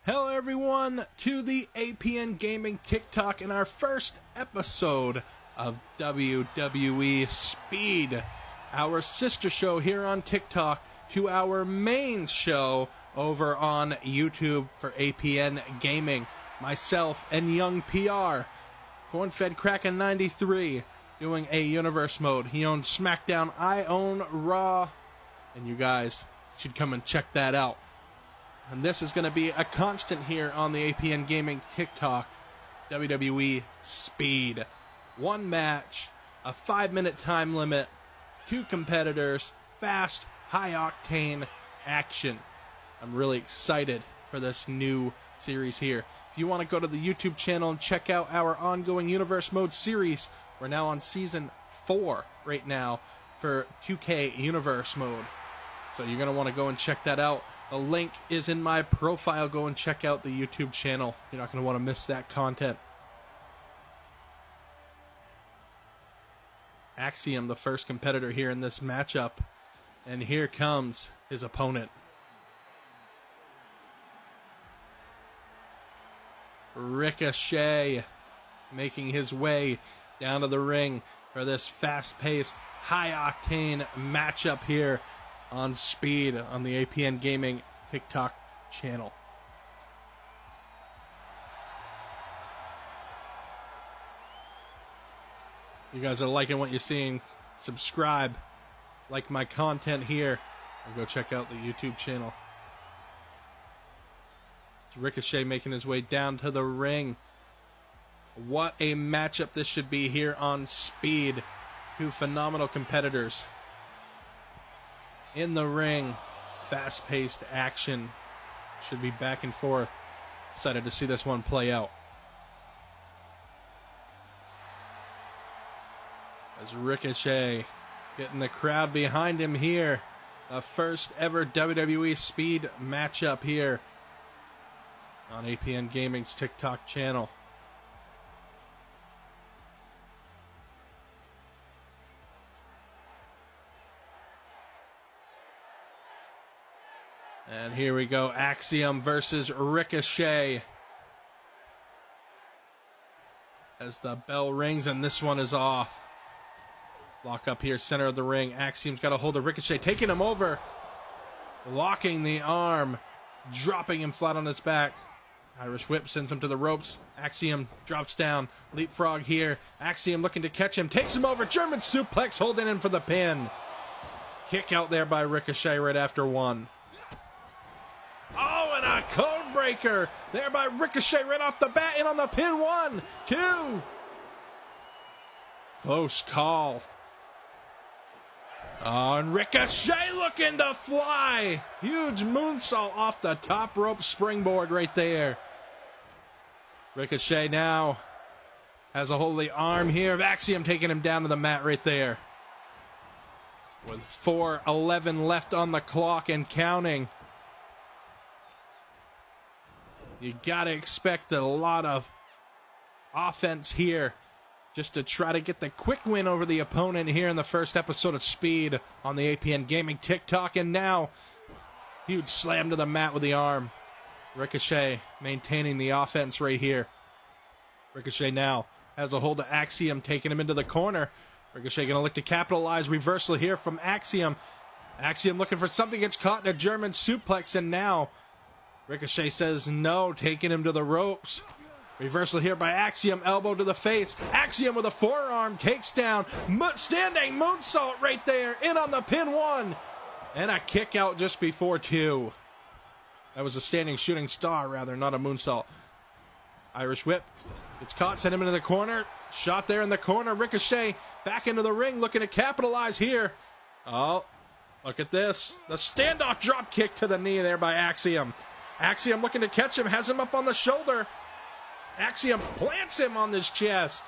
Hello everyone to the APN Gaming TikTok and our first episode of WWE Speed, our sister show here on TikTok to our main show over on YouTube for APN Gaming. Myself and Young PR, Cornfed Kraken 93, doing a universe mode. He owns SmackDown, I own Raw, and you guys should come and check that out. And this is going to be a constant here on the APN Gaming TikTok, WWE Speed. One match, a 5-minute time limit, 2 competitors, fast, high-octane action. I'm really excited for this new series here. If you want to go to the YouTube channel and check out our ongoing Universe Mode series, we're now on Season 4 right now for 2K Universe Mode. So you're going to want to go and check that out. The link is in my profile. Go and check out the YouTube channel. You're not going to want to miss that content. Axiom, the first competitor here in this matchup. And here comes his opponent. Ricochet making his way down to the ring for this fast-paced, high-octane matchup here on Speed on the APN Gaming TikTok channel. You guys are liking what you're seeing, subscribe, like my content here, and go check out the YouTube channel. It's Ricochet making his way down to the ring. What a matchup this should be here on Speed. Two phenomenal competitors in the ring. Fast-paced action. Should be back and forth. Excited to see this one play out. As Ricochet getting the crowd behind him here. The first ever WWE Speed matchup here on APN Gaming's TikTok channel. And here we go, Axiom versus Ricochet. As the bell rings and this one is off. Lock up here, center of the ring. Axiom's got a hold of Ricochet, taking him over. Locking the arm, dropping him flat on his back. Irish whip sends him to the ropes. Axiom drops down, leapfrog here. Axiom looking to catch him, takes him over. German suplex, holding him for the pin. Kick out there by Ricochet right after one. Oh, and a code breaker there by Ricochet right off the bat, in on the pin. 1, 2. Close call. Oh, and Ricochet looking to fly. Huge moonsault off the top rope springboard right there. Ricochet now has a hold of the arm here of Axiom, taking him down to the mat right there. With 4:11 left on the clock and counting. You got to expect a lot of offense here just to try to get the quick win over the opponent here in the first episode of Speed on the APN Gaming TikTok. And now, huge slam to the mat with the arm. Ricochet maintaining the offense right here. Ricochet now has a hold of Axiom, taking him into the corner. Ricochet going to look to capitalize. Reversal here from Axiom. Axiom looking for something, gets caught in a German suplex, and now Ricochet says no, taking him to the ropes. Reversal here by Axiom, elbow to the face. Axiom with a forearm, takes down, standing moonsault right there, in on the pin. 1, and a kick out just before 2. That was a standing shooting star, rather, not a moonsault. Irish whip, it's caught, sent him into the corner. Shot there in the corner. Ricochet back into the ring, looking to capitalize here. Oh, look at this. The standoff drop kick to the knee there by Axiom. Axiom looking to catch him, has him up on the shoulder. Axiom plants him on his chest.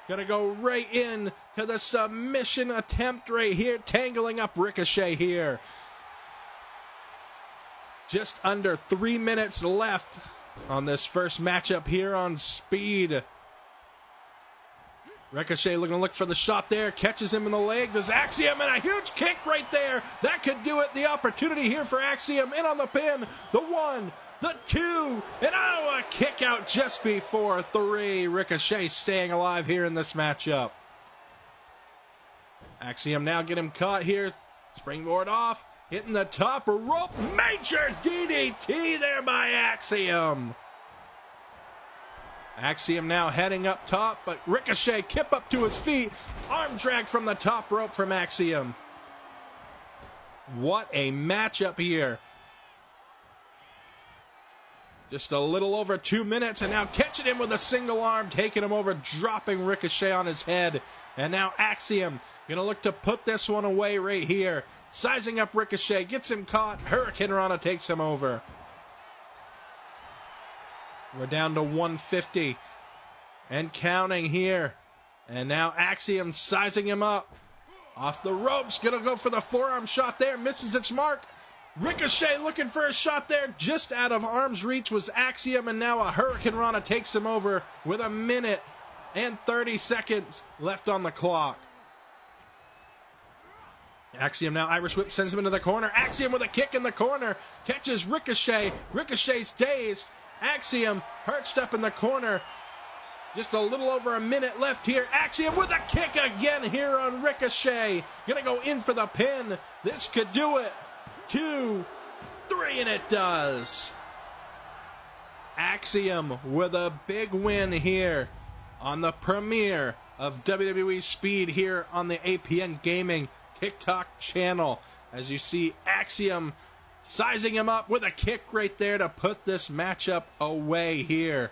Gonna go right in to the submission attempt right here, tangling up Ricochet here. Just under 3 minutes left on this first matchup here on Speed. Ricochet looking to look for the shot there. Catches him in the leg. Does Axiom, and a huge kick right there. That could do it. The opportunity here for Axiom. In on the pin. The 1, the 2, and oh, a kick out just before 3. Ricochet staying alive here in this matchup. Axiom now get him caught here. Springboard off. Hitting the top rope. Major DDT there by Axiom. Axiom now heading up top, but Ricochet kip up to his feet. Arm drag from the top rope from Axiom. What a matchup here. Just a little over 2 minutes, and now catching him with a single arm, taking him over, dropping Ricochet on his head. And now Axiom gonna look to put this one away right here. Sizing up Ricochet, gets him caught. Hurricane Rana takes him over. We're down to 150 and counting here. And now Axiom sizing him up. Off the ropes, gonna go for the forearm shot there, misses its mark. Ricochet looking for a shot there, just out of arm's reach was Axiom, and now a Hurricane Rana takes him over with 1 minute and 30 seconds left on the clock. Axiom now Irish whip, sends him into the corner. Axiom with a kick in the corner, catches Ricochet. Ricochet's dazed. Axiom perched up in the corner. Just a little over 1 minute left here. Axiom with a kick again here on Ricochet. Gonna go in for the pin. This could do it. 2, 3, and it does. Axiom with a big win here on the premiere of WWE Speed here on the APN Gaming TikTok channel. As you see, Axiom sizing him up with a kick right there to put this matchup away here.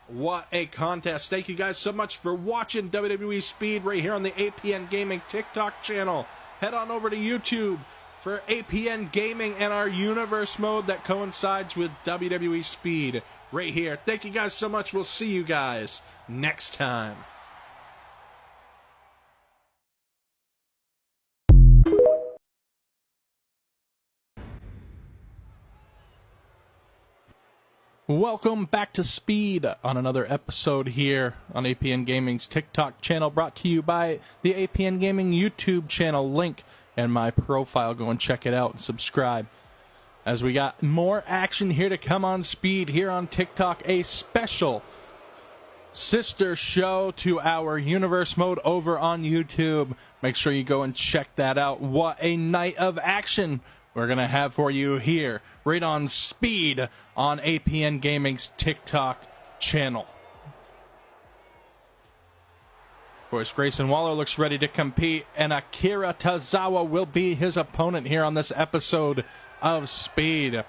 What a contest. Thank you guys so much for watching WWE Speed right here on the APN Gaming TikTok channel. Head on over to YouTube for APN Gaming and our universe mode that coincides with WWE Speed right here. Thank you guys so much. We'll see you guys next time. Welcome back to Speed on another episode here on APN Gaming's TikTok channel, brought to you by the APN Gaming YouTube channel. Link in my profile. Go and check it out and subscribe. As we got more action here to come on Speed here on TikTok, a special sister show to our universe mode over on YouTube. Make sure you go and check that out. What a night of action we're going to have for you here, right on Speed on APN Gaming's TikTok channel. Of course, Grayson Waller looks ready to compete, and Akira Tozawa will be his opponent here on this episode of Speed.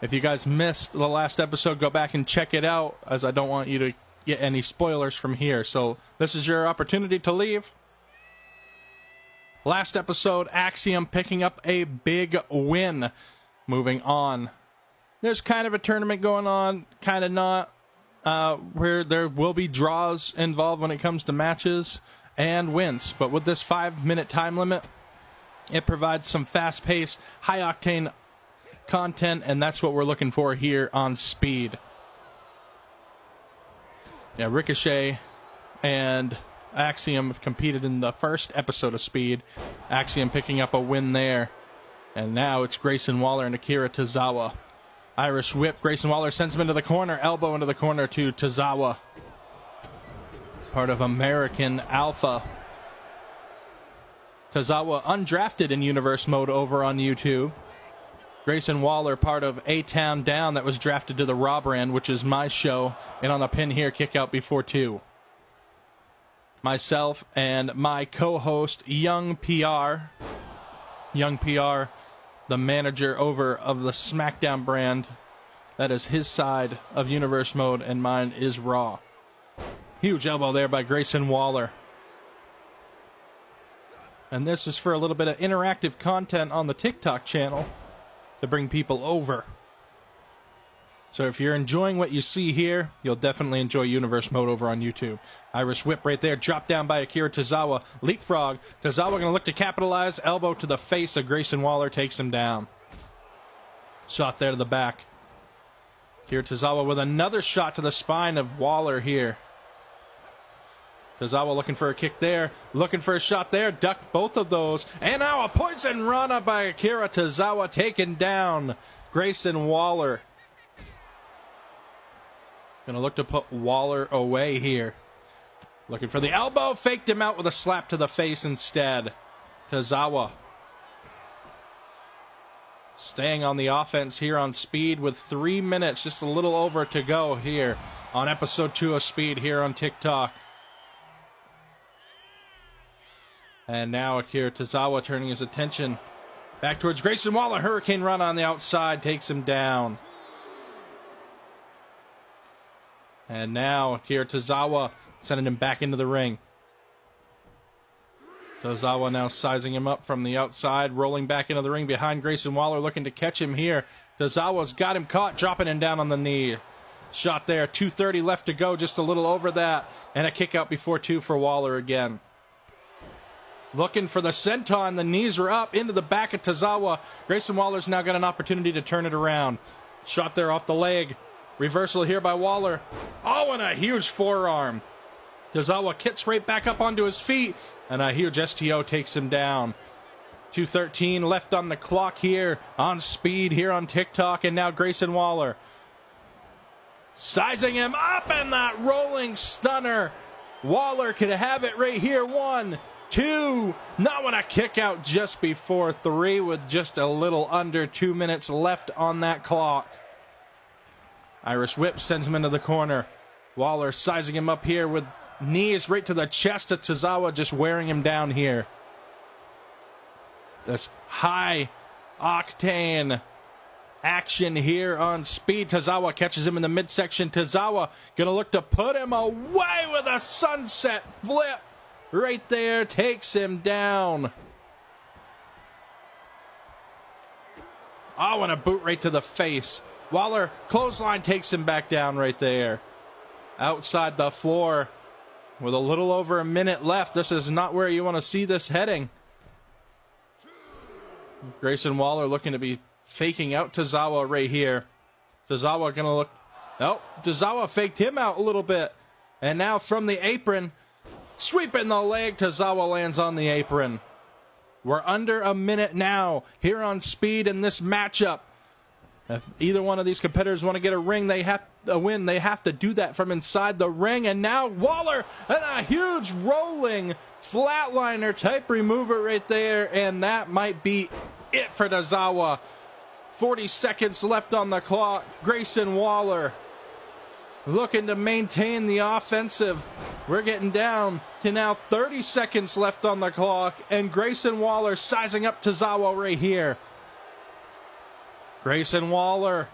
If you guys missed the last episode, go back and check it out, as I don't want you to get any spoilers from here. So this is your opportunity to leave. Last episode, Axiom picking up a big win. Moving on. There's kind of a tournament going on, kind of not, where there will be draws involved when it comes to matches and wins. But with this 5-minute time limit, it provides some fast-paced, high-octane content, and that's what we're looking for here on Speed. Yeah, Ricochet and Axiom competed in the first episode of Speed. Axiom picking up a win there. And now it's Grayson Waller and Akira Tozawa. Irish whip. Grayson Waller sends him into the corner. Elbow into the corner to Tozawa. Part of American Alpha. Tozawa undrafted in universe mode over on YouTube. Grayson Waller, part of A-Town Down, that was drafted to the Raw brand, which is my show. And on the pin here, kick out before 2. Myself and my co-host, Young PR. Young PR, the manager over of the SmackDown brand. That is his side of universe mode, and mine is Raw. Huge elbow there by Grayson Waller. And this is for a little bit of interactive content on the TikTok channel to bring people over. So if you're enjoying what you see here, you'll definitely enjoy universe mode over on YouTube. Irish whip right there, drop down by Akira Tozawa. Leapfrog. Tozawa going to look to capitalize. Elbow to the face of Grayson Waller, takes him down. Shot there to the back. Akira Tozawa with another shot to the spine of Waller here. Tozawa looking for a kick there, looking for a shot there, ducked both of those, and now a poison rana by Akira Tozawa, taking down Grayson Waller. Gonna look to put Waller away here. Looking for the elbow, faked him out with a slap to the face instead. Tozawa staying on the offense here on Speed with 3 minutes, just a little over to go here on episode 2 of Speed here on TikTok. And now Akira Tozawa turning his attention back towards Grayson Waller. Hurricane run on the outside takes him down. And now Akira Tozawa sending him back into the ring. Tozawa now sizing him up from the outside, rolling back into the ring behind Grayson Waller, looking to catch him here. Tozawa's got him caught, dropping him down on the knee. Shot there, 2:30 left to go, just a little over that. And a kick out before 2 for Waller again. Looking for the senton, the knees are up into the back of Tozawa. Grayson Waller's now got an opportunity to turn it around. Shot there off the leg. Reversal here by Waller. Oh, and a huge forearm. Tozawa kicks right back up onto his feet, and a huge STO takes him down. 2:13 left on the clock here on Speed here on TikTok, and now Grayson Waller sizing him up, and that rolling stunner. Waller could have it right here. 1, 2. Now when a kick out just before 3 with just a little under 2 minutes left on that clock. Irish whip sends him into the corner. Waller sizing him up here with knees right to the chest of Tozawa, just wearing him down here. This high octane action here on Speed. Tozawa catches him in the midsection. Tozawa gonna look to put him away with a sunset flip. Right there, takes him down. Oh, and a boot right to the face. Waller, clothesline, takes him back down right there. Outside the floor with a little over a minute left. This is not where you want to see this heading. Grayson Waller looking to be faking out Tozawa right here. Tozawa going to look. Oh, Tozawa faked him out a little bit. And now from the apron, sweeping the leg, Tozawa lands on the apron. We're under a minute now here on Speed in this matchup. If either one of these competitors want to get a ring, they have to win. They have to do that from inside the ring. And now Waller and a huge rolling flatliner type remover right there. And that might be it for Tozawa. 40 seconds left on the clock. Grayson Waller looking to maintain the offensive. We're getting down to now 30 seconds left on the clock. And Grayson Waller sizing up Tozawa right here. Grayson Waller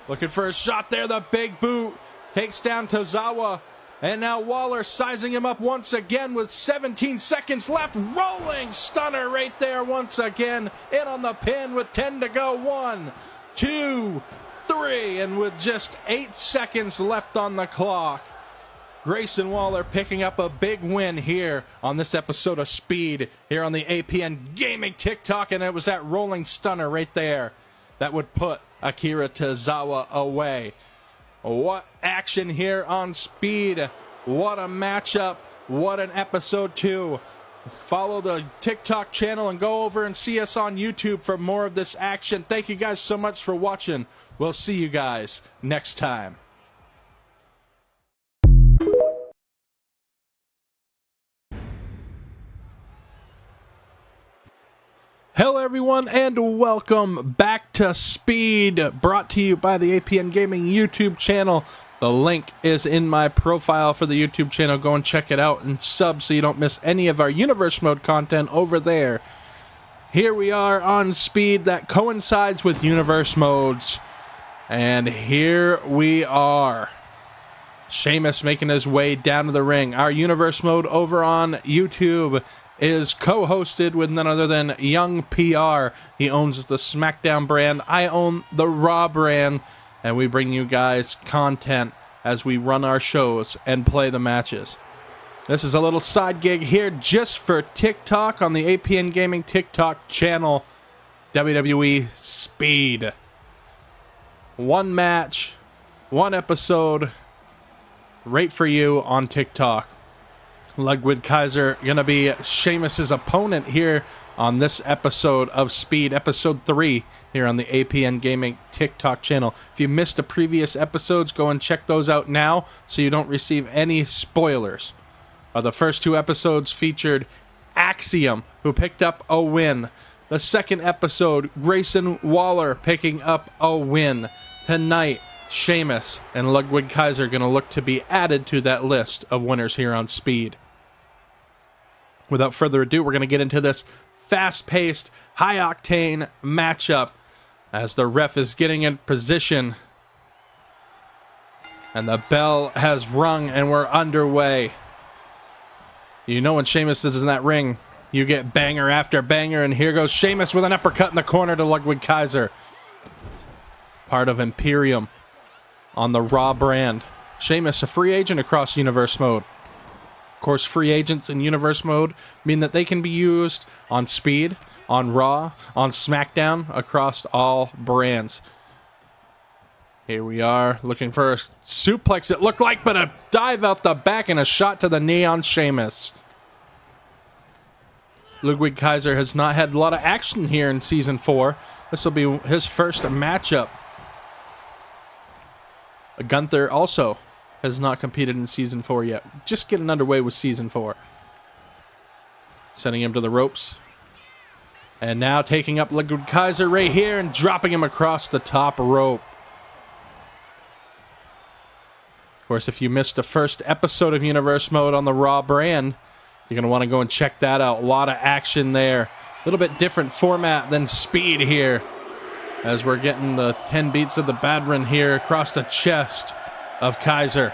looking for a shot there. The big boot takes down Tozawa. And now Waller sizing him up once again with 17 seconds left. Rolling stunner right there once again. In on the pin with 10 to go. 1, 2, 3. And with just 8 seconds left on the clock, Grayson Waller picking up a big win here on this episode of Speed here on the APN Gaming TikTok. And it was that rolling stunner right there that would put Akira Tozawa away. What action here on Speed. What a matchup. What an episode 2. Follow the TikTok channel and go over and see us on YouTube for more of this action. Thank you guys so much for watching. We'll see you guys next time. Hello everyone and welcome back to Speed, brought to you by the APN Gaming YouTube channel. The link is in my profile for the YouTube channel. Go and check it out and sub so you don't miss any of our Universe Mode content over there. Here we are on Speed that coincides with Universe Modes. And here we are. Sheamus making his way down to the ring. Our Universe Mode over on YouTube is co-hosted with none other than Young PR. He owns the SmackDown brand. I own the Raw brand. And we bring you guys content as we run our shows and play the matches. This is a little side gig here just for TikTok on the APN Gaming TikTok channel. WWE Speed. One match, one episode, right for you on TikTok. Ludwig Kaiser going to be Sheamus's opponent here on this episode of Speed, episode 3 here on the APN Gaming TikTok channel. If you missed the previous episodes, go and check those out now so you don't receive any spoilers. The first 2 episodes featured Axiom, who picked up a win. The second episode, Grayson Waller picking up a win. Tonight, Sheamus and Ludwig Kaiser going to look to be added to that list of winners here on Speed. Without further ado, we're going to get into this fast-paced, high-octane matchup as the ref is getting in position. And the bell has rung and we're underway. You know when Sheamus is in that ring, you get banger after banger, and here goes Sheamus with an uppercut in the corner to Ludwig Kaiser. Part of Imperium on the Raw brand. Sheamus, a free agent across Universe Mode. Of course, free agents in Universe Mode mean that they can be used on Speed, on Raw, on SmackDown, across all brands. Here we are, looking for a suplex, it looked like, but a dive out the back and a shot to the knee on Sheamus. Ludwig Kaiser has not had a lot of action here in Season 4. This will be his first matchup. Gunther also has not competed in Season 4 yet. Just getting underway with Season 4. Sending him to the ropes. And now taking up Ludwig Kaiser right here and dropping him across the top rope. Of course, if you missed the first episode of Universe Mode on the Raw brand, you're going to want to go and check that out. A lot of action there. A little bit different format than Speed here, as we're getting the 10 beats of the Badrin here across the chest of Kaiser.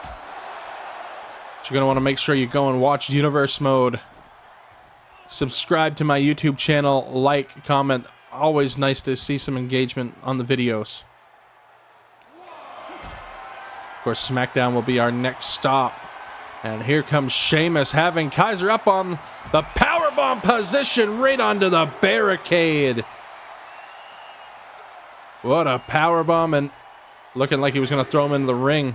But you're going to want to make sure you go and watch Universe Mode. Subscribe to my YouTube channel, like, comment. Always nice to see some engagement on the videos. Of course, SmackDown will be our next stop. And here comes Sheamus, having Kaiser up on the powerbomb position right onto the barricade. What a powerbomb, and looking like he was going to throw him into the ring.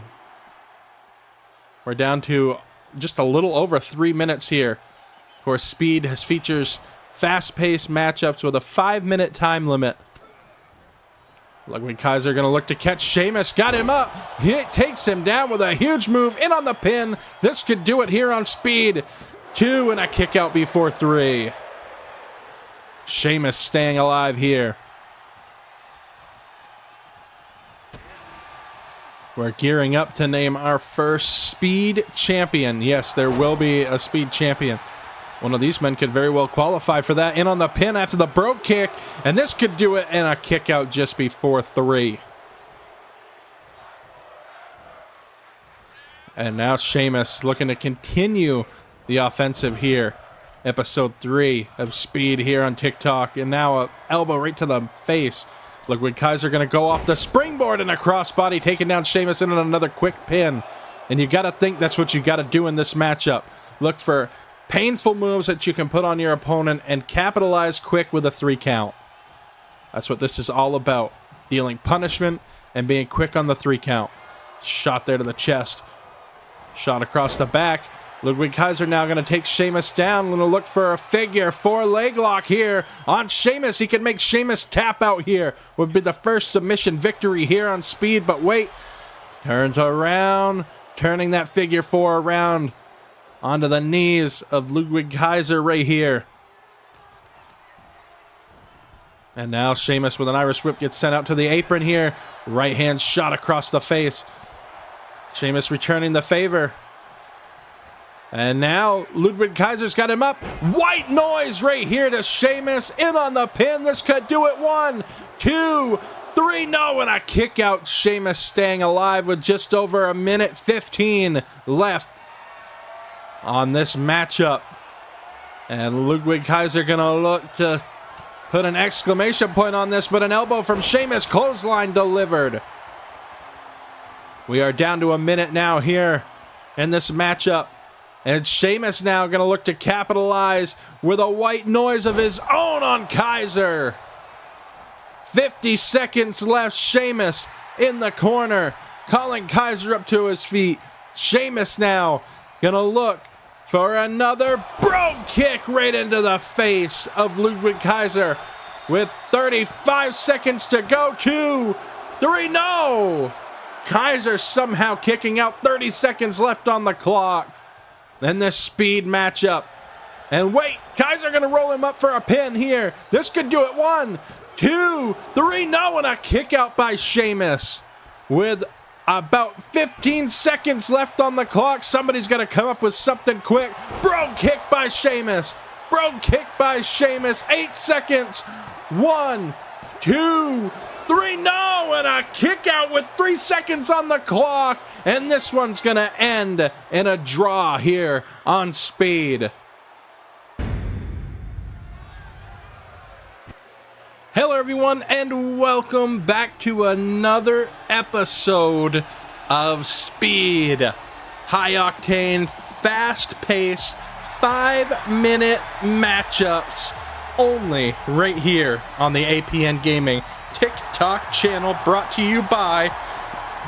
We're down to just a little over 3 minutes here. Of course, Speed features fast-paced matchups with a 5-minute time limit. Ludwig Kaiser going to look to catch Sheamus. Got him up. He takes him down with a huge move. In on the pin. This could do it here on Speed. 2 and a kick out before 3. Sheamus staying alive here. We're gearing up to name our first Speed champion. Yes, there will be a Speed champion. One of these men could very well qualify for that. In on the pin after the brogue kick. And this could do it, and a kick out just before 3. And now Sheamus looking to continue the offensive here. Episode 3 of Speed here on TikTok. And now an elbow right to the face. Ludwig Kaiser going to go off the springboard and a crossbody, taking down Sheamus in another quick pin. And you got to think that's what you got to do in this matchup. Look for painful moves that you can put on your opponent and capitalize quick with a 3 count. That's what this is all about. Dealing punishment and being quick on the 3 count. Shot there to the chest. Shot across the back. Ludwig Kaiser now going to take Sheamus down. Going to look for a figure 4 leg lock here on Sheamus. He can make Sheamus tap out here. Would be the first submission victory here on Speed. But wait. Turns around. Turning that figure 4 around onto the knees of Ludwig Kaiser right here. And now Sheamus with an Irish whip gets sent out to the apron here. Right hand shot across the face. Sheamus returning the favor. And now Ludwig Kaiser's got him up. White noise right here to Sheamus. In on the pin. This could do it. 1, 2, 3. No, and a kick out. Sheamus staying alive with just over 1:15 left on this matchup. And Ludwig Kaiser gonna look to put an exclamation point on this, but an elbow from Sheamus, clothesline delivered. We are down to 1 minute now here in this matchup. And Sheamus now gonna look to capitalize with a white noise of his own on Kaiser. 50 seconds left. Sheamus in the corner, calling Kaiser up to his feet. Sheamus now Gonna look for another brogue kick right into the face of Ludwig Kaiser with 35 seconds to go. 2, 3, no! Kaiser somehow kicking out, 30 seconds left on the clock. Then this speed matchup. And wait, Kaiser gonna roll him up for a pin here. This could do it. 1, 2, 3, no, and a kick out by Sheamus. With about 15 seconds left on the clock, somebody's got to come up with something quick. Brogue kick by Sheamus. Brogue kick by Sheamus. 8 seconds. 1, 2, 3, no, and a kick out with 3 seconds on the clock. And this one's going to end in a draw here on Speed. Hello everyone, and welcome back to another episode of Speed. High octane, fast pace, 5-minute matchups only right here on the APN Gaming TikTok channel, brought to you by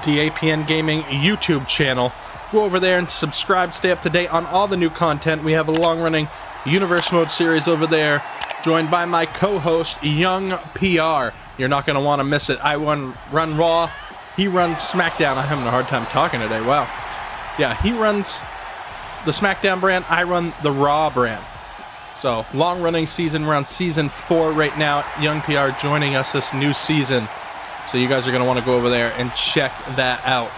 the APN Gaming YouTube channel. Go over there and subscribe, stay up to date on all the new content. We have a long-running Universe Mode series over there, joined by my co-host, Young PR. You're not going to want to miss it. I run Raw, he runs SmackDown. I'm having a hard time talking today, wow. Yeah, he runs the SmackDown brand, I run the Raw brand. So, long-running season, we're on season 4 right now. Young PR joining us this new season. So you guys are going to want to go over there and check that out.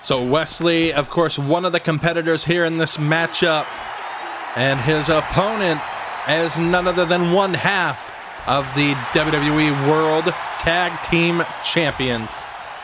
So Wesley, of course, one of the competitors here in this matchup. And his opponent is none other than one half of the WWE World Tag Team Champions,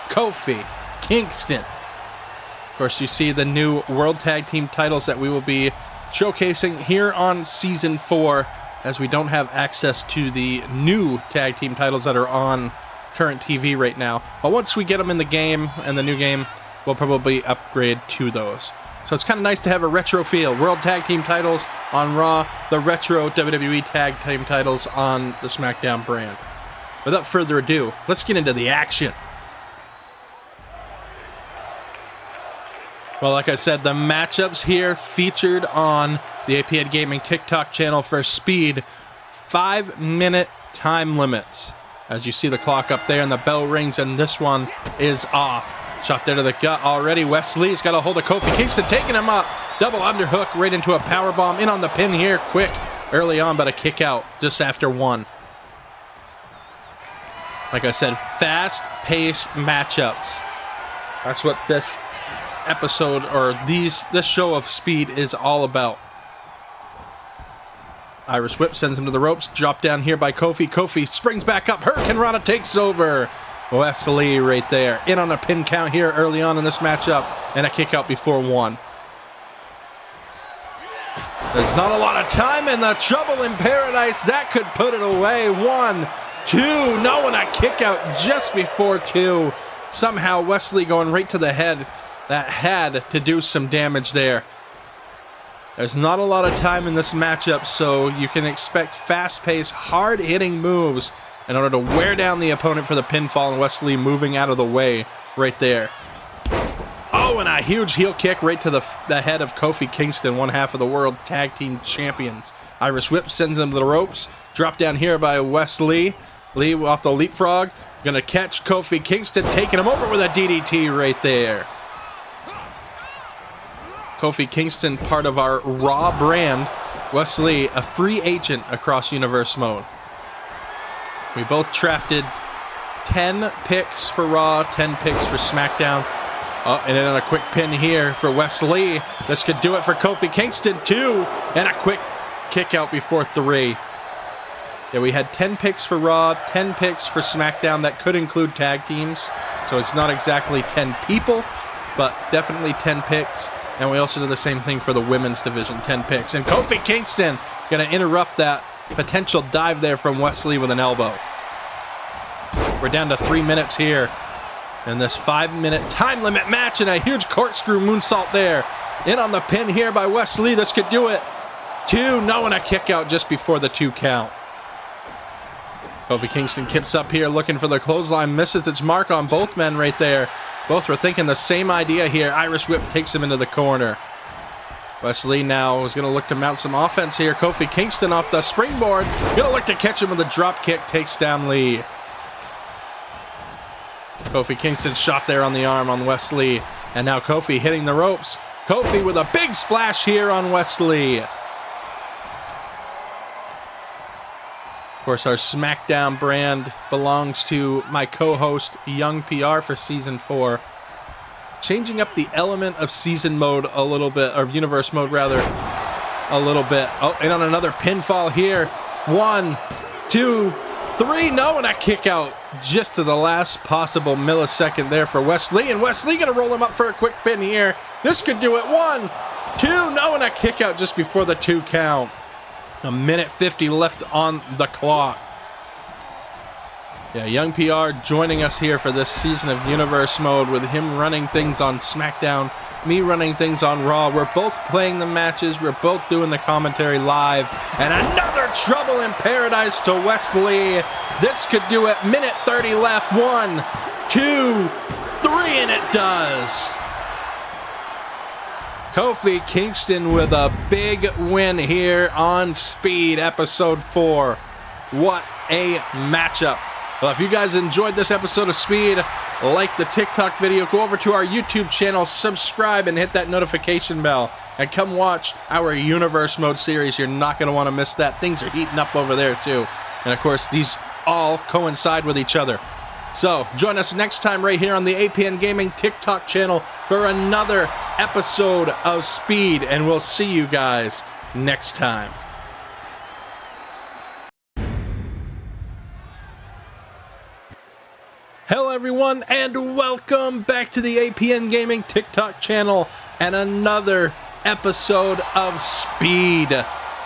Kofi Kingston. Of course, you see the new World Tag Team titles that we will be showcasing here on Season 4, as we don't have access to the new tag team titles that are on current TV right now. But once we get them in the game, and the new game, we'll probably upgrade to those. So it's kind of nice to have a retro feel. World Tag Team titles on Raw, the retro WWE Tag Team titles on the SmackDown brand. Without further ado, let's get into the action. Well, like I said, the matchups here featured on the APN Gaming TikTok channel for Speed. 5-minute time limits. As you see the clock up there and the bell rings, and this one is off. Shot there to the gut already. Wesley's got a hold of Kofi Kingston, taking him up. Double underhook right into a powerbomb. In on the pin here, quick early on, but a kick out just after 1. Like I said, fast-paced matchups. That's what this episode, or this show of Speed is all about. Irish whip sends him to the ropes. Drop down here by Kofi. Kofi springs back up. Hurricane Rana takes over. Wesley right there. In on a pin count here early on in this matchup. And a kick out before 1. There's not a lot of time in the Trouble in Paradise. That could put it away. 1, 2. No, and a kick out just before 2. Somehow Wesley going right to the head. That had to do some damage there. There's not a lot of time in this matchup, so you can expect fast-paced, hard-hitting moves in order to wear down the opponent for the pinfall, and Wesley moving out of the way right there. Oh, and a huge heel kick right to the head of Kofi Kingston, one half of the World Tag Team Champions. Irish whip sends him to the ropes. Drop down here by Wesley. Lee off the leapfrog. Gonna catch Kofi Kingston, taking him over with a DDT right there. Kofi Kingston, part of our Raw brand. Wesley, a free agent across Universe Mode. We both drafted 10 picks for Raw, 10 picks for SmackDown. Oh, and then a quick pin here for Wesley. This could do it for Kofi Kingston, 2. And a quick kick out before 3. Yeah, we had 10 picks for Raw, 10 picks for SmackDown. That could include tag teams. So it's not exactly 10 people, but definitely 10 picks. And we also did the same thing for the women's division, 10 picks. And Kofi Kingston going to interrupt that potential dive there from Wesley with an elbow. We're down to 3 minutes here in this 5-minute time limit match, and a huge corkscrew moonsault there. In on the pin here by Wesley. This could do it. 2, no, and a kick out just before the 2 count. Kofi Kingston kips up here looking for the clothesline. Misses its mark on both men right there. Both were thinking the same idea here. Irish whip takes him into the corner. Wesley now is going to look to mount some offense here. Kofi Kingston off the springboard. Going to look to catch him with a drop kick. Takes down Lee. Kofi Kingston shot there on the arm on Wesley. And now Kofi hitting the ropes. Kofi with a big splash here on Wesley. Of course, our SmackDown brand belongs to my co-host, Young PR, for Season 4. Changing up the element of season mode a little bit, or universe mode rather, a little bit. Oh, and on another pinfall here. 1, 2, 3. No, and a kick out just to the last possible millisecond there for Wesley. And Wesley going to roll him up for a quick pin here. This could do it. 1, 2. No, and a kick out just before the 2 count. A minute 50 left on the clock. Yeah, Young PR joining us here for this season of Universe Mode, with him running things on SmackDown, me running things on Raw. We're both playing the matches. We're both doing the commentary live. And another Trouble in Paradise to Wesley. This could do it. Minute 30 left. 1, 2, 3, and it does. Kofi Kingston with a big win here on Speed, Episode 4. What a matchup. Well, if you guys enjoyed this episode of Speed, like the TikTok video, go over to our YouTube channel, subscribe, and hit that notification bell. And come watch our Universe Mode series. You're not going to want to miss that. Things are heating up over there, too. And, of course, these all coincide with each other. So, join us next time right here on the APN Gaming TikTok channel for another episode of Speed. And we'll see you guys next time. Hello everyone, and welcome back to the APN Gaming TikTok channel and another episode of Speed.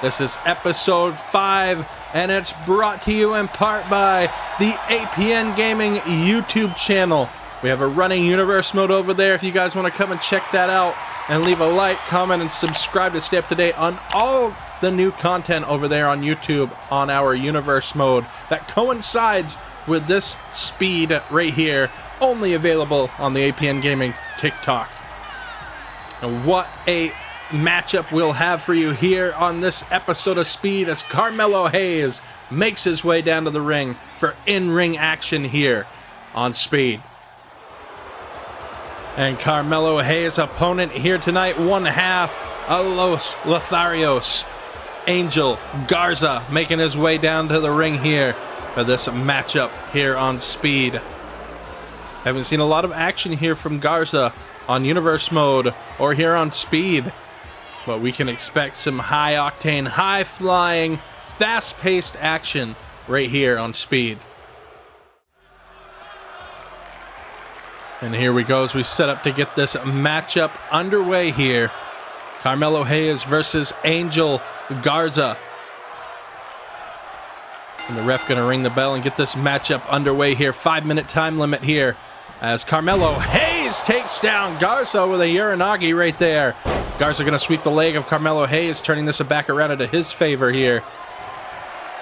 This is episode 5, and it's brought to you in part by the APN Gaming YouTube channel. We have a running Universe Mode over there if you guys want to come and check that out, and leave a like, comment, and subscribe to stay up to date on all the new content over there on YouTube on our Universe Mode that coincides with this Speed right here, only available on the APN Gaming TikTok. And what a matchup we'll have for you here on this episode of Speed, as Carmelo Hayes makes his way down to the ring for in-ring action here on Speed. And Carmelo Hayes' opponent here tonight, one half of Los Lotharios, Angel Garza, making his way down to the ring here for this matchup here on Speed. Haven't seen a lot of action here from Garza on Universe Mode or here on Speed, but we can expect some high-octane, high-flying, fast-paced action right here on Speed. And here we go as we set up to get this matchup underway here. Carmelo Hayes versus Angel Garza. And the ref going to ring the bell and get this matchup underway here. 5-minute time limit here as Carmelo Hayes takes down Garza with a Uranagi right there. Garza going to sweep the leg of Carmelo Hayes, turning this back around into his favor here.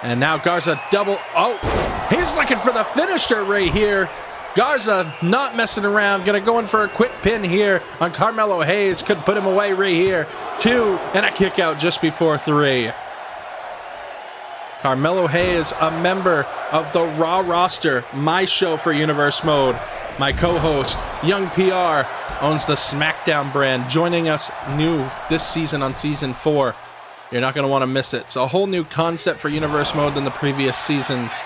And now Garza double... Oh, he's looking for the finisher right here. Garza not messing around. Going to go in for a quick pin here on Carmelo Hayes. Could put him away right here. 2, and a kick out just before 3. Carmelo Hayes, a member of the Raw roster, my show for Universe Mode. My co-host, Young PR, owns the SmackDown brand, joining us new this season on Season 4. You're not going to want to miss it. It's a whole new concept for Universe Mode than the previous seasons.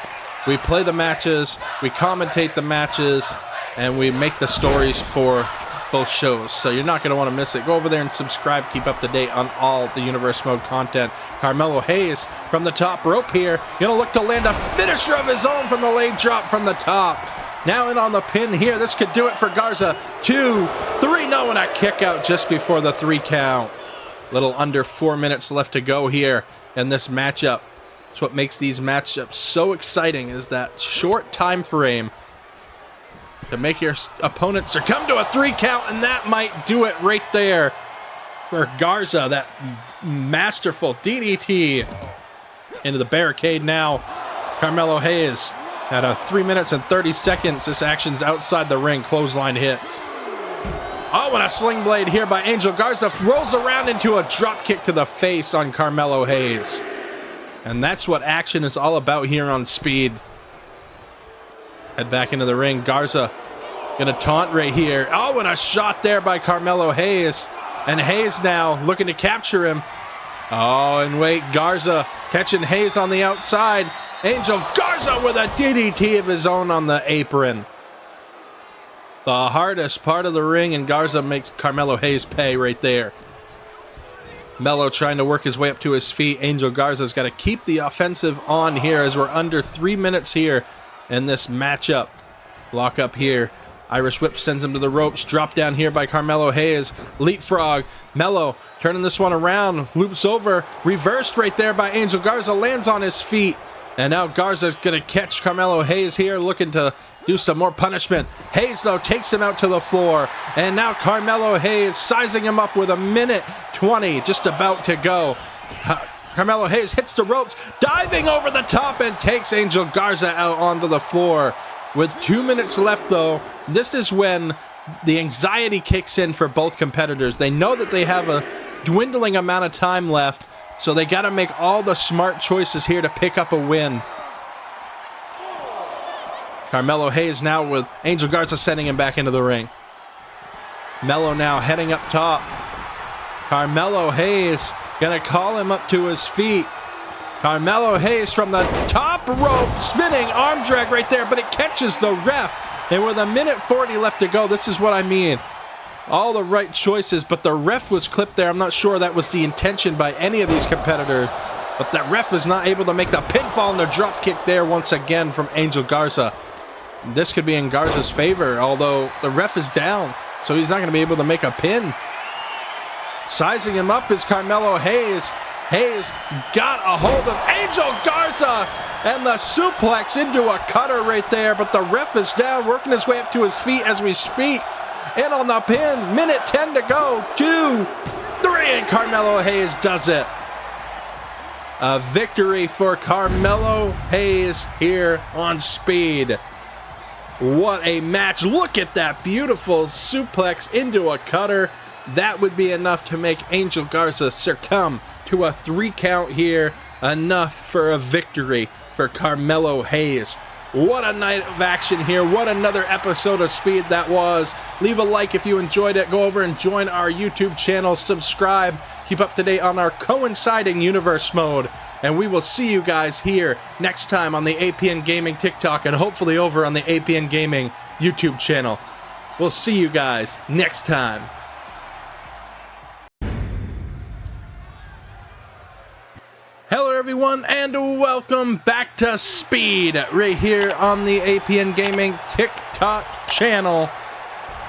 We play the matches, we commentate the matches, and we make the stories for both shows. So you're not going to want to miss it. Go over there and subscribe. Keep up to date on all the Universe Mode content. Carmelo Hayes from the top rope here. Going to look to land a finisher of his own from the leg drop from the top. Now in on the pin here. This could do it for Garza. 2, 3. No, and a kick out just before the 3 count. Little under 4 minutes left to go here in this matchup. It's what makes these matchups so exciting, is that short time frame to make your opponent succumb to a 3 count, and that might do it right there for Garza. That masterful DDT into the barricade now. Carmelo Hayes At 3 minutes and 30 seconds, this action's outside the ring. Clothesline hits. Oh, and a sling blade here by Angel Garza rolls around into a drop kick to the face on Carmelo Hayes. And that's what action is all about here on Speed. Head back into the ring. Garza gonna taunt right here. Oh, and a shot there by Carmelo Hayes. And Hayes now looking to capture him. Oh, and wait, Garza catching Hayes on the outside. Angel Garza with a DDT of his own on the apron. The hardest part of the ring, and Garza makes Carmelo Hayes pay right there. Melo trying to work his way up to his feet. Angel Garza's got to keep the offensive on here as we're under 3 minutes here in this matchup. Lock up here. Irish Whip sends him to the ropes. Drop down here by Carmelo Hayes. Leapfrog. Melo turning this one around. Loops over. Reversed right there by Angel Garza. Lands on his feet. And now Garza's going to catch Carmelo Hayes here, looking to do some more punishment. Hayes, though, takes him out to the floor. And now Carmelo Hayes sizing him up with 1:20 just about to go. Carmelo Hayes hits the ropes, diving over the top, and takes Angel Garza out onto the floor. With 2 minutes left, though, this is when the anxiety kicks in for both competitors. They know that they have a dwindling amount of time left, so they got to make all the smart choices here to pick up a win. Carmelo Hayes now with Angel Garza sending him back into the ring. Melo now heading up top. Carmelo Hayes gonna call him up to his feet. Carmelo Hayes from the top rope, spinning arm drag right there, but it catches the ref. And with 1:40 left to go, this is what I mean. All the right choices, but the ref was clipped there. I'm not sure that was the intention by any of these competitors, but that ref was not able to make the pinfall and the drop kick there once again from Angel Garza. This could be in Garza's favor, although the ref is down, so he's not going to be able to make a pin. Sizing him up is Carmelo Hayes. Hayes got a hold of Angel Garza and the suplex into a cutter right there, but the ref is down, working his way up to his feet as we speak. In on the pin, 1:10 to go, 2, 3, and Carmelo Hayes does it. A victory for Carmelo Hayes here on Speed. What a match. Look at that beautiful suplex into a cutter. That would be enough to make Angel Garza succumb to a 3 count here. Enough for a victory for Carmelo Hayes. What a night of action here. What another episode of Speed that was. Leave a like if you enjoyed it. Go over and join our YouTube channel. Subscribe. Keep up to date on our coinciding universe mode. And we will see you guys here next time on the APN Gaming TikTok and hopefully over on the APN Gaming YouTube channel. We'll see you guys next time. Hello everyone and welcome back to Speed right here on the APN Gaming TikTok channel.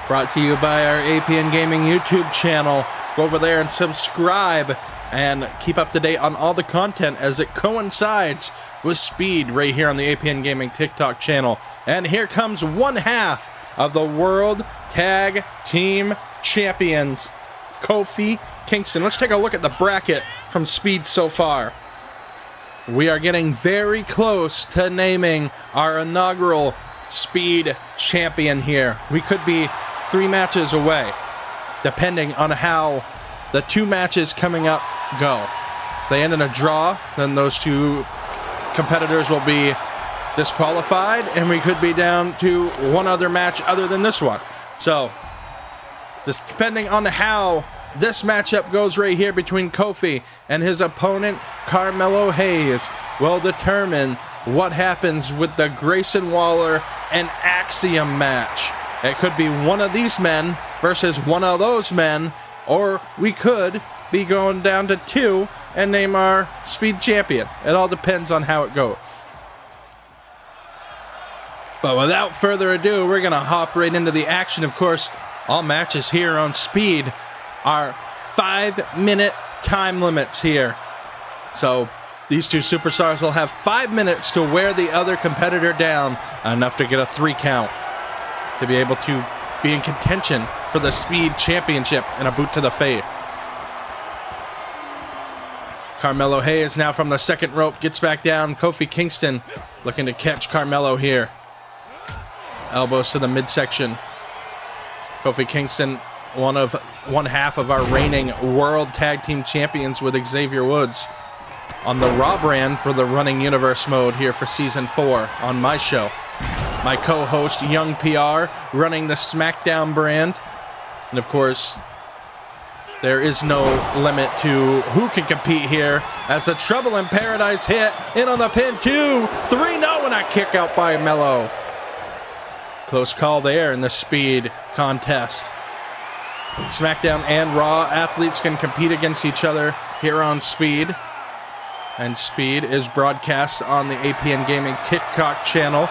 Brought to you by our APN Gaming YouTube channel. Go over there and subscribe and keep up to date on all the content as it coincides with Speed right here on the APN Gaming TikTok channel. And here comes one half of the World Tag Team Champions, Kofi Kingston. Let's take a look at the bracket from Speed so far. We are getting very close to naming our inaugural Speed champion here. We could be 3 matches away, depending on how the 2 matches coming up go. If they end in a draw, then those 2 competitors will be disqualified, and we could be down to 1 other match other than this one. So, this depending on how this matchup goes right here between Kofi and his opponent, Carmelo Hayes, will determine what happens with the Grayson Waller and Axiom match. It could be one of these men versus one of those men, or we could be going down to 2 and name our Speed champion. It all depends on how it goes. But without further ado, we're going to hop right into the action. Of course, all matches here on Speed are 5-minute time limits here. So these 2 superstars will have 5 minutes to wear the other competitor down, enough to get a 3 count to be able to be in contention for the Speed Championship and a boot to the face. Carmelo Hayes now from the second rope gets back down. Kofi Kingston looking to catch Carmelo here. Elbows to the midsection. Kofi Kingston, one half of our reigning World Tag Team Champions with Xavier Woods on the Raw brand for the Running Universe mode here for Season 4 on my show. My co-host, Young PR, running the SmackDown brand. And of course, there is no limit to who can compete here as a Trouble in Paradise hit in on the pin. 2, 3, no, and a kick out by Mello. Close call there in the Speed contest. SmackDown and Raw athletes can compete against each other here on Speed. And Speed is broadcast on the APN Gaming TikTok channel,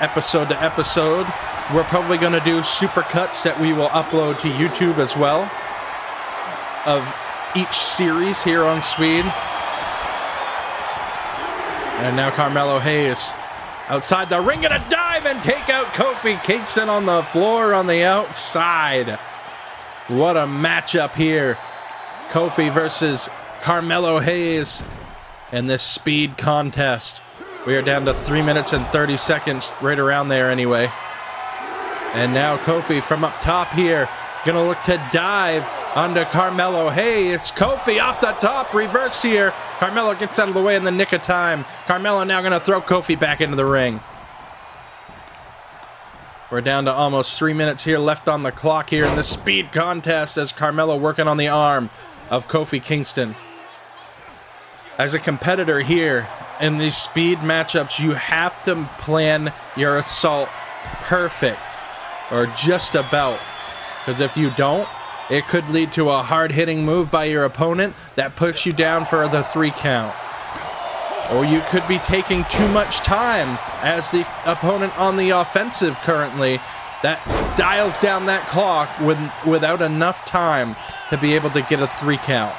episode to episode. We're probably going to do supercuts that we will upload to YouTube as well of each series here on Speed. And now Carmelo Hayes outside the ring, gonna dive and take out Kofi Kingston on the floor on the outside. What a matchup here. Kofi versus Carmelo Hayes in this Speed contest. We are down to 3 minutes and 30 seconds, right around there anyway. And now Kofi from up top here, gonna look to dive onto Carmelo Hayes. Kofi off the top, reversed here. Carmelo gets out of the way in the nick of time. Carmelo now gonna throw Kofi back into the ring. We're down to almost 3 minutes here left on the clock here in the Speed contest as Carmelo working on the arm of Kofi Kingston. As a competitor here in these Speed matchups, you have to plan your assault perfect, or just about, because if you don't, it could lead to a hard-hitting move by your opponent that puts you down for the 3 count. Or you could be taking too much time as the opponent on the offensive currently that dials down that clock without enough time to be able to get a 3 count.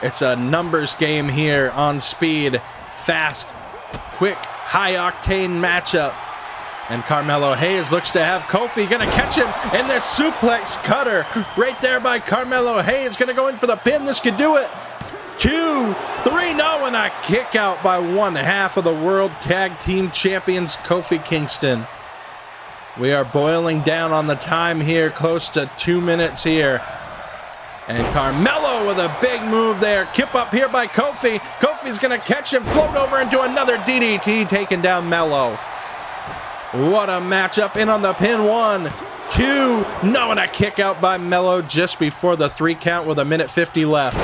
It's a numbers game here on Speed. Fast, quick, high-octane matchup. And Carmelo Hayes looks to have Kofi, gonna catch him in this suplex cutter right there by Carmelo Hayes. Gonna go in for the pin. This could do it. 2, 3, no, and a kick out by one half of the World Tag Team Champions, Kofi Kingston. We are boiling down on the time here, close to 2 minutes here. And Carmelo with a big move there. Kip up here by Kofi. Kofi's gonna catch him, float over into another DDT, taking down Mello. What a matchup, in on the pin. 1, 2, no, and a kick out by Mello just before the 3 count with 1:50 left.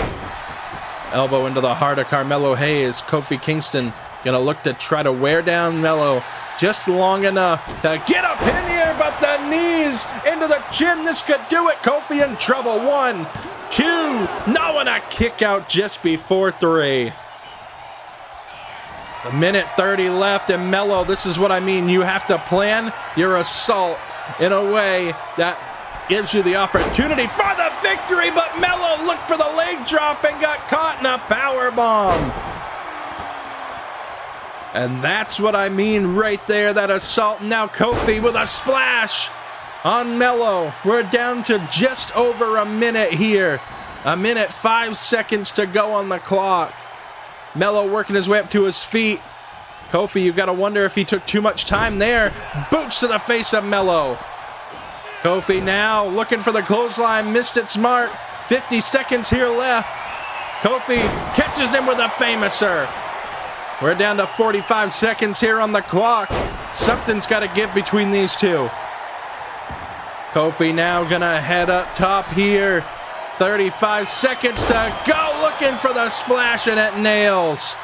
Elbow into the heart of Carmelo Hayes. Kofi Kingston gonna look to try to wear down Mello just long enough to get a pin here, but the knees into the chin. This could do it. Kofi in trouble. 1, 2, no, and a kick out just before 3. 1:30 left, and Mello, this is what I mean. You have to plan your assault in a way that gives you the opportunity for the victory, but Mello looked for the leg drop and got caught in a power bomb. And that's what I mean right there, that assault. Now Kofi with a splash on Mello. We're down to just over a minute here. 1:05 to go on the clock. Mello working his way up to his feet. Kofi, you gotta wonder if he took too much time there. Boots to the face of Mello. Kofi now looking for the clothesline, missed its mark. 50 seconds here left. Kofi catches him with a famouser. We're down to 45 seconds here on the clock. Something's got to give between these two. Kofi now gonna head up top here. 35 seconds to go, looking for the splash, and it nails.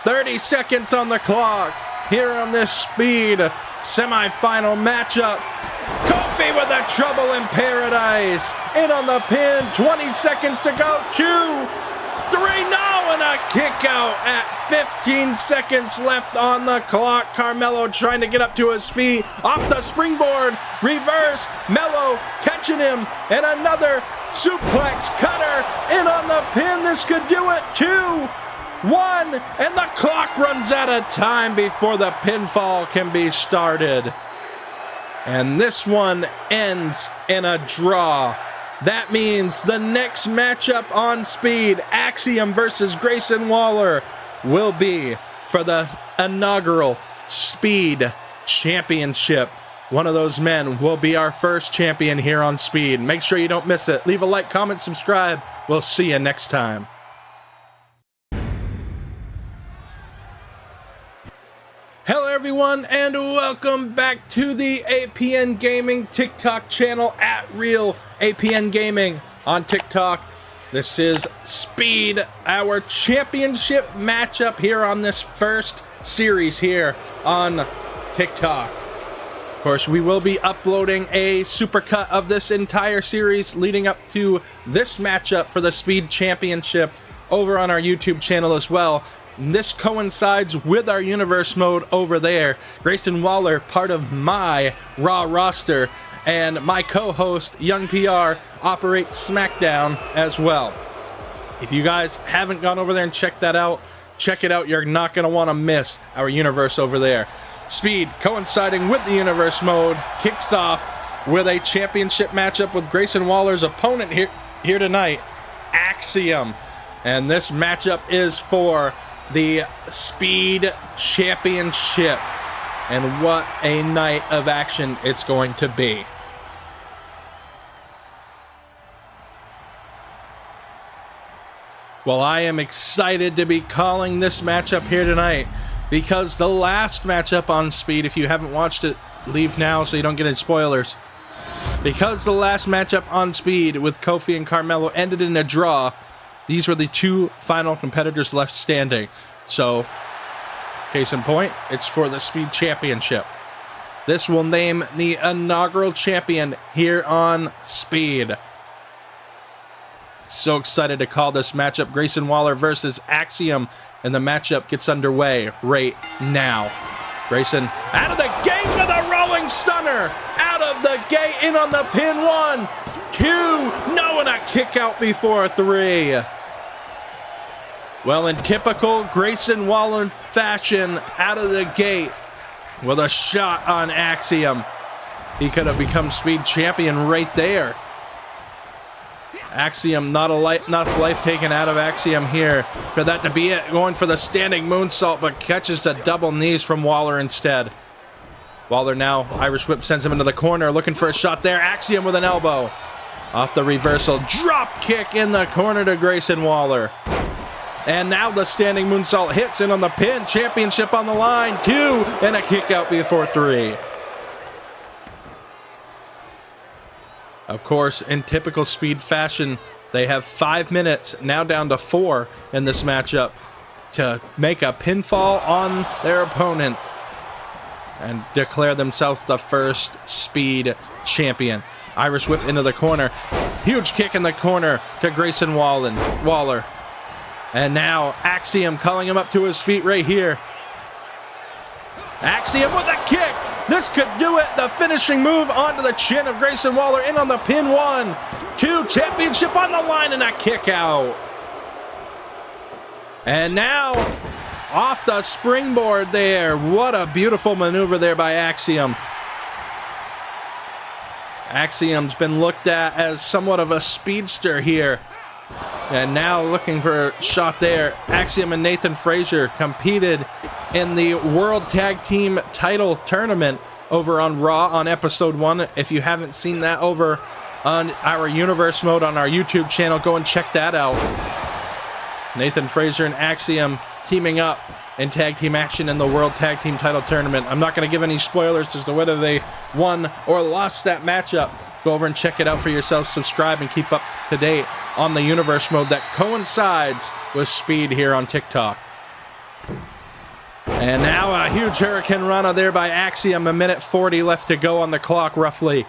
30 seconds on the clock here on this Speed semi-final matchup. Kofi with a Trouble in Paradise, in on the pin. 20 seconds to go. 2, 3, no, and a kick out at 15 seconds left on the clock. Carmelo trying to get up to his feet, off the springboard, reverse, Mello catching him, and another suplex cutter, in on the pin. This could do it. 2, 1, and the clock runs out of time before the pinfall can be started. And this one ends in a draw. That means the next matchup on Speed, Axiom versus Grayson Waller, will be for the inaugural Speed Championship. One of those men will be our first champion here on Speed. Make sure you don't miss it. Leave a like, comment, subscribe. We'll see you next time. Hello everyone, and welcome back to the APN Gaming TikTok channel at Real APN Gaming on TikTok. This is Speed, our championship matchup here on this first series here on TikTok. Of course, we will be uploading a supercut of this entire series leading up to this matchup for the Speed Championship over on our YouTube channel as well. This coincides with our universe mode over there. Grayson Waller, part of my Raw roster, and my co-host, Young PR, operates SmackDown as well. If you guys haven't gone over there and checked that out, check it out. You're not going to want to miss our universe over there. Speed, coinciding with the universe mode, kicks off with a championship matchup with Grayson Waller's opponent here tonight, Axiom. And this matchup is for the Speed Championship, and what a night of action it's going to be. Well, I am excited to be calling this matchup here tonight because the last matchup on Speed, if you haven't watched it, leave now so you don't get any spoilers. Because the last matchup on Speed with Kofi and Carmelo ended in a draw, these were the two final competitors left standing. So, case in point, it's for the Speed Championship. This will name the inaugural champion here on Speed. So excited to call this matchup, Grayson Waller versus Axiom, and the matchup gets underway right now. Grayson out of the gate with a rolling stunner. Out of the gate, in on the pin. 1, 2, no, and a kick out before 3. Well, in typical Grayson Waller fashion, out of the gate with a shot on Axiom. He could have become Speed champion right there. Axiom, not enough life taken out of Axiom here for that to be it. Going for the standing moonsault, but catches the double knees from Waller instead. Waller now, Irish whip sends him into the corner, looking for a shot there. Axiom with an elbow. Off the reversal, drop kick in the corner to Grayson Waller. And now the standing moonsault hits in on the pin. Championship on the line. 2, and a kick out before 3. Of course, in typical Speed fashion, they have 5 minutes, now down to 4 in this matchup, to make a pinfall on their opponent and declare themselves the first Speed champion. Irish whip into the corner. Huge kick in the corner to Grayson Waller. And now Axiom calling him up to his feet right here. Axiom with a kick. This could do it. The finishing move onto the chin of Grayson Waller. In on the pin. 1, 2. Championship on the line and a kick out. And now off the springboard there. What a beautiful maneuver there by Axiom. Axiom's been looked at as somewhat of a speedster here. And now looking for a shot there. Axiom and Nathan Frazier competed in the World Tag Team title tournament over on Raw on episode 1. If you haven't seen that over on our universe mode on our YouTube channel, go and check that out. Nathan Frazier and Axiom teaming up in tag team action in the World Tag Team title tournament. I'm not going to give any spoilers as to whether they won or lost that matchup. Go over and check it out for yourself. Subscribe and keep up to date on the universe mode that coincides with Speed here on TikTok. And now a huge Hurricane Rana there by Axiom. 1:40 left to go on the clock, roughly.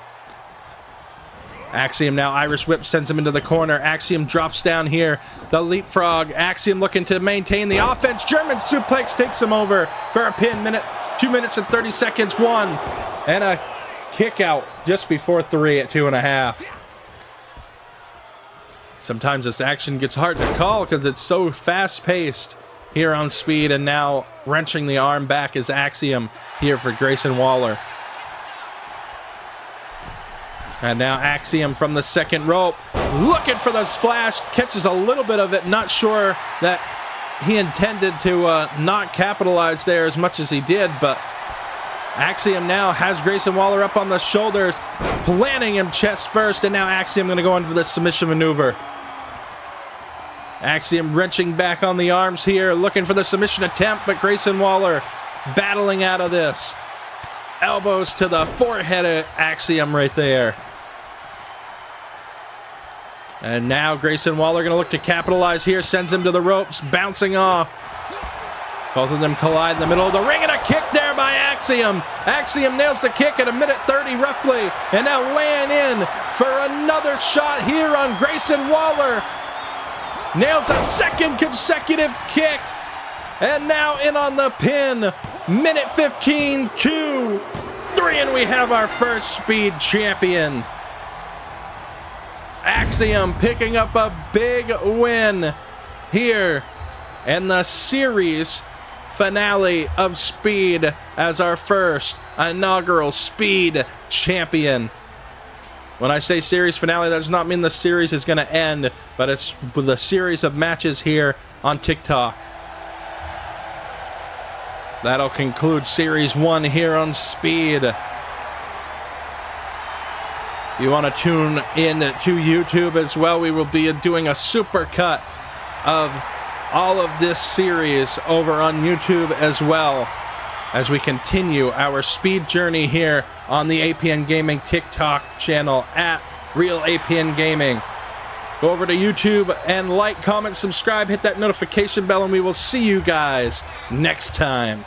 Axiom now, Irish whip sends him into the corner. Axiom drops down here. The leapfrog. Axiom looking to maintain the offense. German suplex takes him over for a pin. 2 minutes and 30 seconds. 1. And a kick out just before 3 at 2.5. Sometimes this action gets hard to call because it's so fast-paced here on Speed, and now wrenching the arm back is Axiom here for Grayson Waller. And now Axiom from the second rope, looking for the splash, catches a little bit of it, not sure that he intended to not capitalize there as much as he did, but Axiom now has Grayson Waller up on the shoulders, planting him chest first, and now Axiom going to go in for the submission maneuver. Axiom wrenching back on the arms here, looking for the submission attempt, but Grayson Waller battling out of this. Elbows to the forehead of Axiom right there. And now Grayson Waller going to look to capitalize here, sends him to the ropes, bouncing off. Both of them collide in the middle of the ring, and a kick there by Axiom. Axiom nails the kick at 1:30 roughly, and now laying in for another shot here on Grayson Waller. Nails a second consecutive kick, and now in on the pin. 1:15, 2, 3, and we have our first Speed champion. Axiom picking up a big win here in the series finale of Speed as our first inaugural Speed champion. When I say series finale, that does not mean the series is going to end, but it's with a series of matches here on TikTok. That'll conclude Series 1 here on Speed. You want to tune in to YouTube as well. We will be doing a super cut of all of this series over on YouTube as well as we continue our Speed journey here on the APN Gaming TikTok channel at Real APN Gaming. Go over to YouTube and like, comment, subscribe, hit that notification bell, and we will see you guys next time.